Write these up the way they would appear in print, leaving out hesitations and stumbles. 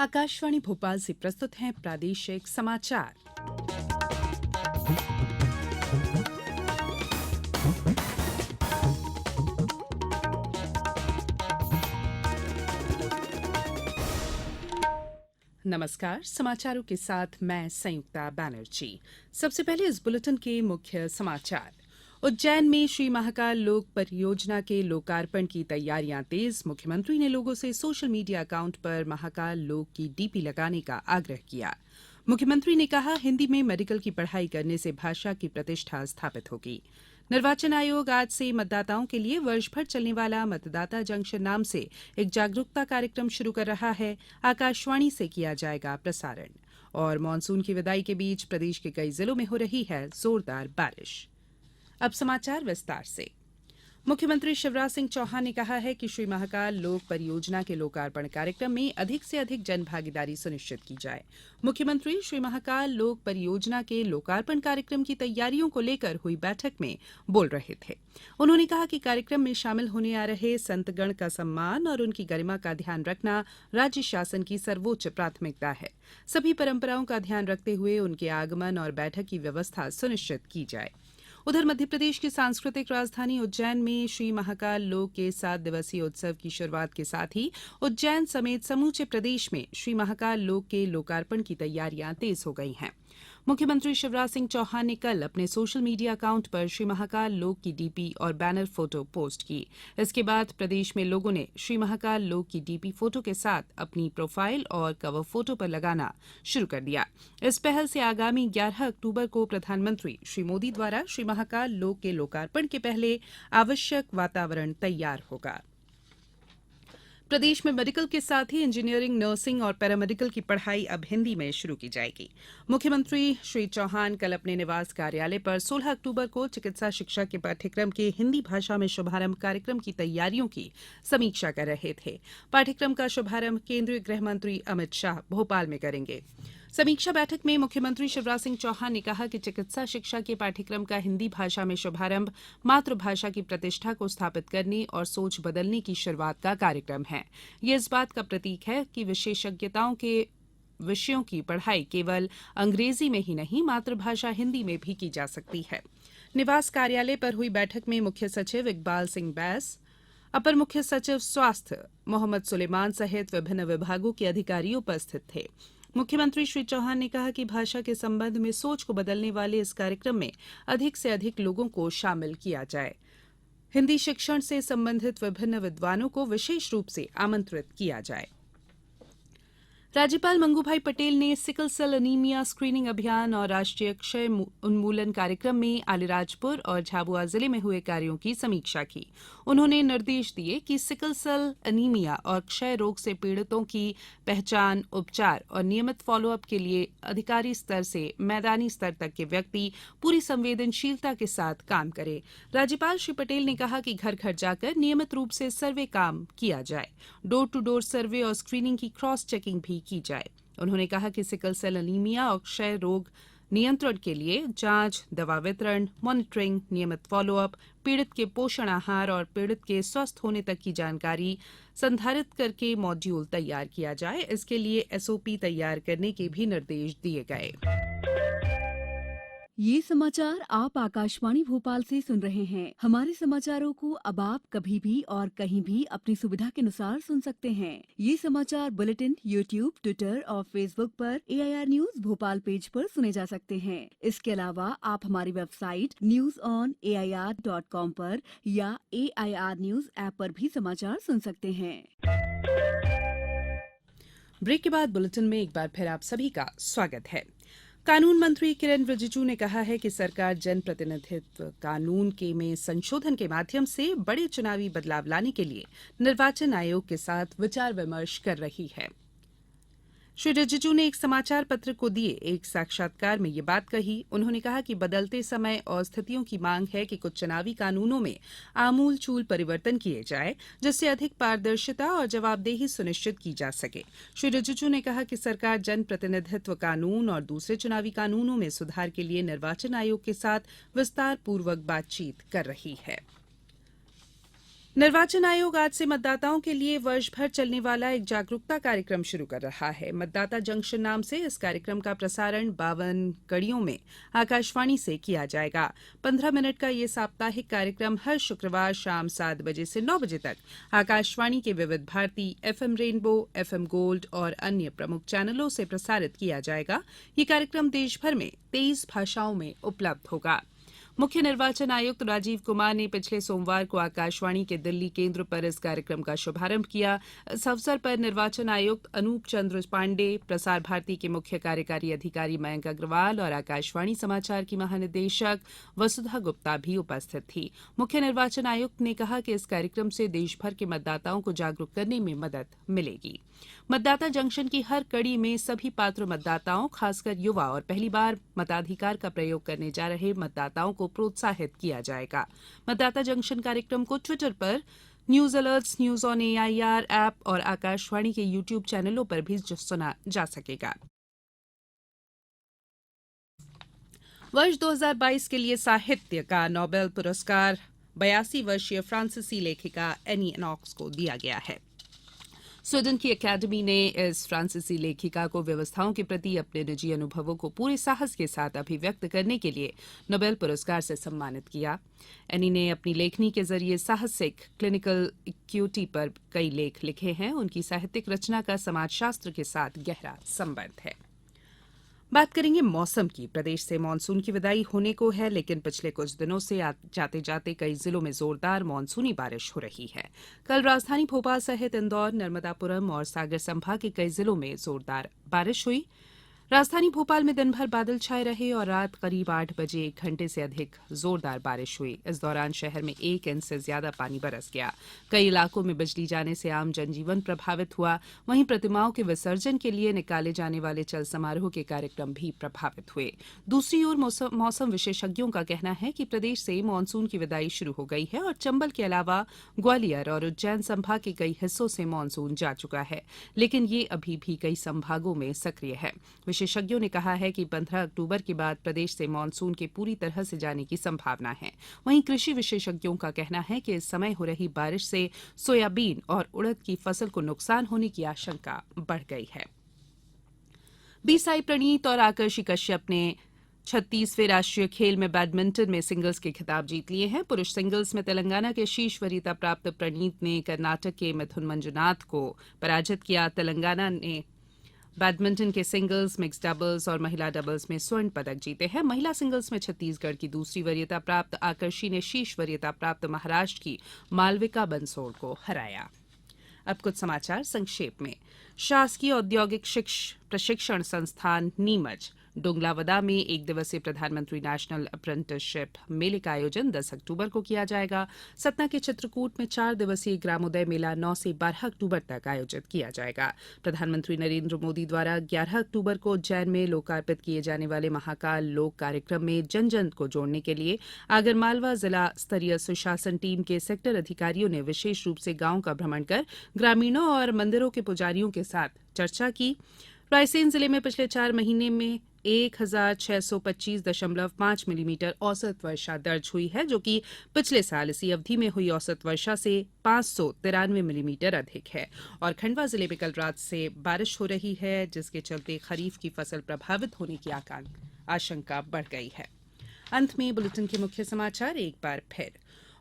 आकाशवाणी भोपाल से प्रस्तुत हैं प्रादेशिक समाचार। नमस्कार, समाचारों के साथ मैं संयुक्ता बैनर्जी। सबसे पहले इस बुलेटिन के मुख्य समाचार। उज्जैन में श्री महाकाल लोक परियोजना के लोकार्पण की तैयारियां तेज। मुख्यमंत्री ने लोगों से सोशल मीडिया अकाउंट पर महाकाल लोक की डीपी लगाने का आग्रह किया। मुख्यमंत्री ने कहा, हिंदी में मेडिकल की पढ़ाई करने से भाषा की प्रतिष्ठा स्थापित होगी। निर्वाचन आयोग आज से मतदाताओं के लिए वर्ष भर चलने वाला मतदाता जंक्शन नाम से एक जागरूकता कार्यक्रम शुरू कर रहा है। आकाशवाणी से किया जाएगा प्रसारण। और मानसून की विदाई के बीच प्रदेश के कई जिलों में हो रही है जोरदार बारिश। अब समाचार विस्तार से। मुख्यमंत्री शिवराज सिंह चौहान ने कहा है कि श्री महाकाल लोक परियोजना के लोकार्पण कार्यक्रम में अधिक से अधिक जन भागीदारी सुनिश्चित की जाए। मुख्यमंत्री श्री महाकाल लोक परियोजना के लोकार्पण कार्यक्रम की तैयारियों को लेकर हुई बैठक में बोल रहे थे। उन्होंने कहा कि कार्यक्रम में शामिल होने आ रहे संतगण का सम्मान और उनकी गरिमा का ध्यान रखना राज्य शासन की सर्वोच्च प्राथमिकता है। सभी परंपराओं का ध्यान रखते हुए उनके आगमन और बैठक की व्यवस्था सुनिश्चित की जाए। उधर मध्यप्रदेश की सांस्कृतिक राजधानी उज्जैन में श्री महाकाल लोक के 7 दिवसीय उत्सव की शुरुआत के साथ ही उज्जैन समेत समूचे प्रदेश में श्री महाकाल लोक के लोकार्पण की तैयारियां तेज हो गई हैं। मुख्यमंत्री शिवराज सिंह चौहान ने कल अपने सोशल मीडिया अकाउंट पर श्री महाकाल लोक की डीपी और बैनर फोटो पोस्ट की। इसके बाद प्रदेश में लोगों ने श्री महाकाल लोक की डीपी फोटो के साथ अपनी प्रोफाइल और कवर फोटो पर लगाना शुरू कर दिया। इस पहल से आगामी 11 अक्टूबर को प्रधानमंत्री श्री मोदी द्वारा श्री महाकाल लोक के लोकार्पण के पहले आवश्यक वातावरण तैयार होगा। प्रदेश में मेडिकल के साथ ही इंजीनियरिंग, नर्सिंग और पैरामेडिकल की पढ़ाई अब हिंदी में शुरू की जाएगी। मुख्यमंत्री श्री चौहान कल अपने निवास कार्यालय पर 16 अक्टूबर को चिकित्सा शिक्षा के पाठ्यक्रम के हिंदी भाषा में शुभारंभ कार्यक्रम की तैयारियों की समीक्षा कर रहे थे। पाठ्यक्रम का शुभारंभ केंद्रीय गृह मंत्री अमित शाह भोपाल में करेंगे। समीक्षा बैठक में मुख्यमंत्री शिवराज सिंह चौहान ने कहा कि चिकित्सा शिक्षा के पाठ्यक्रम का हिंदी भाषा में शुभारंभ मातृभाषा की प्रतिष्ठा को स्थापित करने और सोच बदलने की शुरुआत का कार्यक्रम है। ये इस बात का प्रतीक है कि विशेषज्ञताओं के विषयों की पढ़ाई केवल अंग्रेजी में ही नहीं, मातृभाषा हिंदी में भी की जा सकती है। निवास कार्यालय पर हुई बैठक में मुख्य सचिव इकबाल सिंह बैस, अपर मुख्य सचिव स्वास्थ्य मोहम्मद सुलेमान सहित विभिन्न विभागों के अधिकारी उपस्थित थे। मुख्यमंत्री श्री चौहान ने कहा कि भाषा के संबंध में सोच को बदलने वाले इस कार्यक्रम में अधिक से अधिक लोगों को शामिल किया जाए। हिंदी शिक्षण से संबंधित विभिन्न विद्वानों को विशेष रूप से आमंत्रित किया जाए। राज्यपाल मंगूभाई पटेल ने सिकल सेल एनीमिया स्क्रीनिंग अभियान और राष्ट्रीय क्षय उन्मूलन कार्यक्रम में अलीराजपुर और झाबुआ जिले में हुए कार्यों की समीक्षा की। उन्होंने निर्देश दिए कि सिकल सेल एनीमिया और क्षय रोग से पीड़ितों की पहचान, उपचार और नियमित फॉलोअप के लिए अधिकारी स्तर से मैदानी स्तर तक के व्यक्ति पूरी संवेदनशीलता के साथ काम करें। राज्यपाल श्री पटेल ने कहा कि घर घर जाकर नियमित रूप से सर्वे काम किया जाए। डोर टू डोर सर्वे और स्क्रीनिंग की क्रॉस चेकिंग भी की जाए। उन्होंने कहा कि सिकल सेल एनीमिया और क्षय रोग नियंत्रण के लिए जांच, दवा वितरण, मॉनिटरिंग, नियमित फॉलोअप, पीड़ित के पोषण आहार और पीड़ित के स्वस्थ होने तक की जानकारी संधारित करके मॉड्यूल तैयार किया जाए। इसके लिए एसओपी तैयार करने के भी निर्देश दिए गए। ये समाचार आप आकाशवाणी भोपाल से सुन रहे हैं। हमारे समाचारों को अब आप कभी भी और कहीं भी अपनी सुविधा के अनुसार सुन सकते हैं। ये समाचार बुलेटिन यूट्यूब, ट्विटर और फेसबुक पर AIR न्यूज भोपाल पेज पर सुने जा सकते हैं। इसके अलावा आप हमारी वेबसाइट newsonair.com पर या AIR न्यूज ऐप पर भी समाचार सुन सकते हैं। ब्रेक के बाद बुलेटिन में एक बार फिर आप सभी का स्वागत है। कानून मंत्री किरेन रिजिजू ने कहा है कि सरकार जन प्रतिनिधित्व कानून के में संशोधन के माध्यम से बड़े चुनावी बदलाव लाने के लिए निर्वाचन आयोग के साथ विचार विमर्श कर रही है। श्री रिजिजू ने एक समाचार पत्र को दिए एक साक्षात्कार में ये बात कही। उन्होंने कहा कि बदलते समय और स्थितियों की मांग है कि कुछ चुनावी कानूनों में आमूल चूल परिवर्तन किए जाए, जिससे अधिक पारदर्शिता और जवाबदेही सुनिश्चित की जा सके। श्री रिजिजू ने कहा कि सरकार जन प्रतिनिधित्व कानून और दूसरे चुनावी कानूनों में सुधार के लिए निर्वाचन आयोग के साथ विस्तार पूर्वक बातचीत कर रही है। निर्वाचन आयोग आज से मतदाताओं के लिए वर्ष भर चलने वाला एक जागरूकता कार्यक्रम शुरू कर रहा है। मतदाता जंक्शन नाम से इस कार्यक्रम का प्रसारण 52 कड़ियों में आकाशवाणी से किया जाएगा। 15 मिनट का ये साप्ताहिक कार्यक्रम हर शुक्रवार शाम 7 बजे से 9 बजे तक आकाशवाणी के Vividh Bharati, FM rainbow, FM gold और अन्य प्रमुख चैनलों से प्रसारित किया जाएगा। ये कार्यक्रम देश भर में 23 भाषाओं में उपलब्ध होगा। मुख्य निर्वाचन आयुक्त राजीव कुमार ने पिछले सोमवार को आकाशवाणी के दिल्ली केंद्र पर इस कार्यक्रम का शुभारंभ किया। इस अवसर पर निर्वाचन आयुक्त अनूप चंद्र पांडे, प्रसार भारती के मुख्य कार्यकारी अधिकारी मयंक अग्रवाल और आकाशवाणी समाचार की महानिदेशक वसुधा गुप्ता भी उपस्थित थी। मुख्य निर्वाचन आयुक्त ने कहा कि इस कार्यक्रम से देश भर के मतदाताओं को जागरूक करने में मदद मिलेगी। मतदाता जंक्शन की हर कड़ी में सभी पात्र मतदाताओं, खासकर युवा और पहली बार मताधिकार का प्रयोग करने जा रहे मतदाताओं को प्रोत्साहित किया जाएगा। मतदाता जंक्शन कार्यक्रम को ट्विटर पर news alerts, news on AIR app और आकाशवाणी के यूट्यूब चैनलों पर भी सुना जा सकेगा। वर्ष 2022 के लिए साहित्य का नोबेल पुरस्कार 82 वर्षीय फ्रांसीसी लेखिका एनी एनॉक्स को दिया गया है। स्वीडन की अकेडमी ने इस फ्रांसीसी लेखिका को व्यवस्थाओं के प्रति अपने निजी अनुभवों को पूरे साहस के साथ अभिव्यक्त करने के लिए नोबेल पुरस्कार से सम्मानित किया। एनी ने अपनी लेखनी के जरिए साहसिक क्लिनिकल इक्विटी पर कई लेख लिखे हैं। उनकी साहित्यिक रचना का समाजशास्त्र के साथ गहरा संबंध है। बात करेंगे मौसम की। प्रदेश से मानसून की विदाई होने को है, लेकिन पिछले कुछ दिनों से जाते जाते कई जिलों में जोरदार मानसूनी बारिश हो रही है। कल राजधानी भोपाल सहित इंदौर, नर्मदापुरम और सागर संभाग के कई जिलों में जोरदार बारिश हुई। राजधानी भोपाल में दिन भर बादल छाए रहे और रात करीब 8 बजे 1 घंटे से अधिक जोरदार बारिश हुई। इस दौरान शहर में 1 इंच से ज्यादा पानी बरस गया। कई इलाकों में बिजली जाने से आम जनजीवन प्रभावित हुआ। वहीं प्रतिमाओं के विसर्जन के लिए निकाले जाने वाले चल समारोह के कार्यक्रम भी प्रभावित हुए। दूसरी ओर मौसम विशेषज्ञों का कहना है कि प्रदेश से मानसून की विदाई शुरू हो गई है और चंबल के अलावा ग्वालियर और उज्जैन संभाग के कई हिस्सों से मानसून जा चुका है, लेकिन ये अभी भी कई संभागों में सक्रिय है। विशेषज्ञों ने कहा है कि 15 अक्टूबर के बाद प्रदेश से मानसून के पूरी तरह से जाने की संभावना है। वहीं कृषि विशेषज्ञों का कहना है कि इस समय हो रही बारिश से सोयाबीन और उड़द की फसल को नुकसान होने की आशंका बढ़ गई है। बी साई प्रणीत और आकर्षि कश्यप ने 36वें राष्ट्रीय खेल में बैडमिंटन में सिंगल्स के खिताब जीत लिए हैं। पुरुष सिंगल्स में तेलंगाना के शीर्ष वरीयता प्राप्त प्रणीत ने कर्नाटक के मिथुन मंजुनाथ को पराजित किया। तेलंगाना ने बैडमिंटन के सिंगल्स, मिक्स डबल्स और महिला डबल्स में स्वर्ण पदक जीते हैं। महिला सिंगल्स में छत्तीसगढ़ की दूसरी वरीयता प्राप्त आकर्षि ने शीर्ष वरीयता प्राप्त महाराष्ट्र की मालविका बंसोड़ को हराया। अब कुछ समाचार संक्षेप में। शासकीय औद्योगिक प्रशिक्षण संस्थान नीमच डोंगलावदा में 1 दिवसीय प्रधानमंत्री नेशनल अप्रेंटिसशिप मेले का आयोजन 10 अक्टूबर को किया जाएगा। सतना के चित्रकूट में 4 दिवसीय ग्रामोदय मेला 9 से 12 अक्टूबर तक आयोजित किया जाएगा। प्रधानमंत्री नरेंद्र मोदी द्वारा 11 अक्टूबर को उज्जैन में लोकार्पित किए जाने वाले महाकाल लोक कार्यक्रम में जन जन को जोड़ने के लिए आगरमालवा जिला स्तरीय सुशासन टीम के सेक्टर अधिकारियों ने विशेष रूप से गांव का भ्रमण कर ग्रामीणों और मंदिरों के पुजारियों के साथ चर्चा की। रायसेन जिले में पिछले 4 महीने में 1625.5 मिलीमीटर औसत वर्षा दर्ज हुई है, जो कि पिछले साल इसी अवधि में हुई औसत वर्षा से 593 मिलीमीटर अधिक है। और खंडवा जिले में कल रात से बारिश हो रही है, जिसके चलते खरीफ की फसल प्रभावित होने की आशंका बढ़ गई है। अंत में बुलेटिन के मुख्य समाचार एक बार फिर।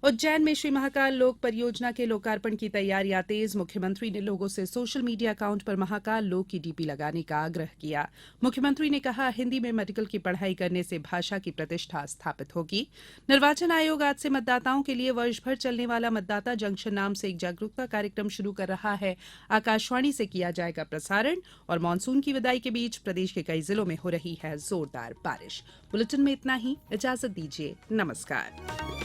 उज्जैन में श्री महाकाल लोक परियोजना के लोकार्पण की तैयारियां तेज। मुख्यमंत्री ने लोगों से सोशल मीडिया अकाउंट पर महाकाल लोक की डीपी लगाने का आग्रह किया। मुख्यमंत्री ने कहा, हिंदी में मेडिकल की पढ़ाई करने से भाषा की प्रतिष्ठा स्थापित होगी। निर्वाचन आयोग आज से मतदाताओं के लिए वर्ष भर चलने वाला मतदाता जंक्शन नाम से एक जागरूकता कार्यक्रम शुरू कर रहा है। आकाशवाणी से किया जाएगा प्रसारण। और मानसून की विदाई के बीच प्रदेश के कई जिलों में हो रही है जोरदार बारिश। बुलेटिन में इतना ही। इजाजत दीजिए। नमस्कार।